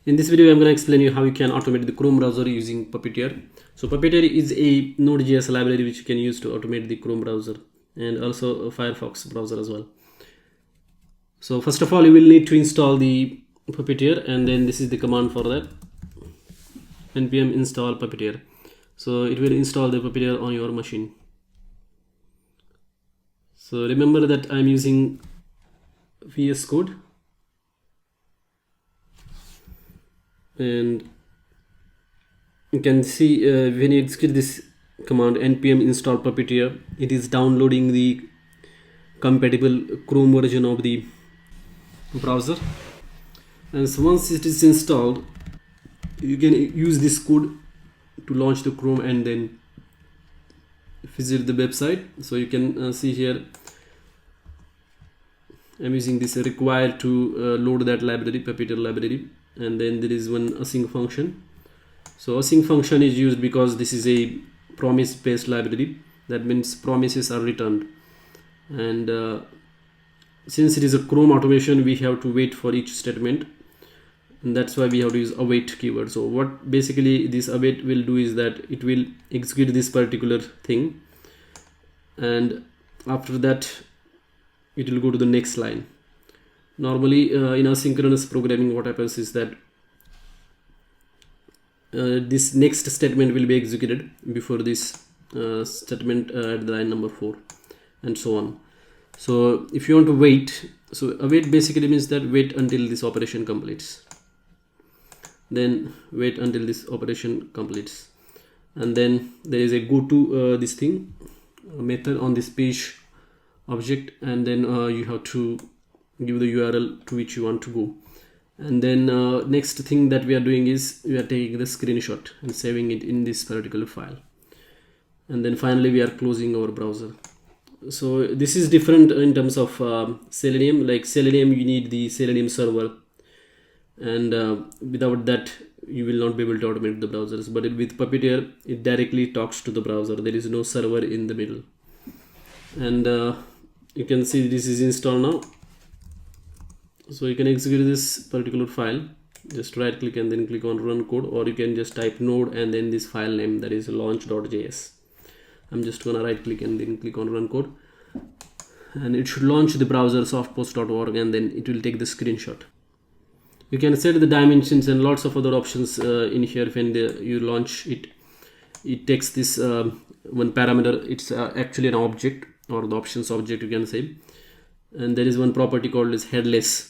In this video, I'm going to explain you how you can automate the Chrome browser using Puppeteer. So Puppeteer is a NodeJs library which you can use to automate the Chrome browser and also a Firefox browser as well. So first of all, you will need to install the Puppeteer, and then this is the command for that: npm install Puppeteer. So it will install the Puppeteer on your machine. So remember that I'm using VS Code, and you can see when you execute this command npm install Puppeteer, it is downloading the compatible Chrome version of the browser. And so once it is installed, you can use this code to launch the Chrome and then visit the website. So you can see here I'm using this required to load that library, Puppeteer library, and then there is one async function. So async function is used because this is a promise based library. That means promises are returned, and since it is a Chrome automation, we have to wait for each statement, and that's why we have to use await keyword. So what basically this await will do is that it will execute this particular thing, and after that it will go to the next line. Normally in asynchronous programming, what happens is that this next statement will be executed before this statement at the line number 4, and so on. So if you want to wait, so await basically means that wait until this operation completes, then wait until this operation completes, and then there is a go to this thing method on this page object, and then you have to give the URL to which you want to go. And then next thing that we are doing is we are taking the screenshot and saving it in this particular file, and then finally we are closing our browser. So this is different in terms of Selenium. Like Selenium, you need the Selenium server, and without that you will not be able to automate the browsers. But with Puppeteer, it directly talks to the browser. There is no server in the middle, and you can see this is installed now. So you can execute this particular file. Just right click and then click on run code, or you can just type node and then this file name, that is launch.js. I'm just gonna right click and then click on run code, and it should launch the browser softpost.org, and then it will take the screenshot. You can set the dimensions and lots of other options in here. When you launch it, it takes this one parameter. It's actually an object, or the options object you can say, and there is one property called as headless.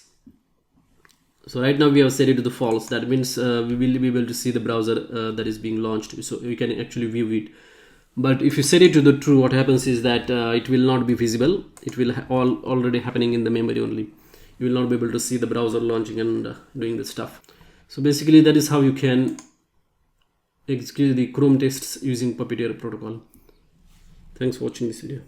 So right now we have set it to the false. That means we will be able to see the browser that is being launched, so we can actually view it. But if you set it to the true, what happens is that it will not be visible. It will already happening in the memory only. You will not be able to see the browser launching and doing the stuff. So basically that is how you can execute the Chrome tests using Puppeteer protocol. Thanks for watching this video.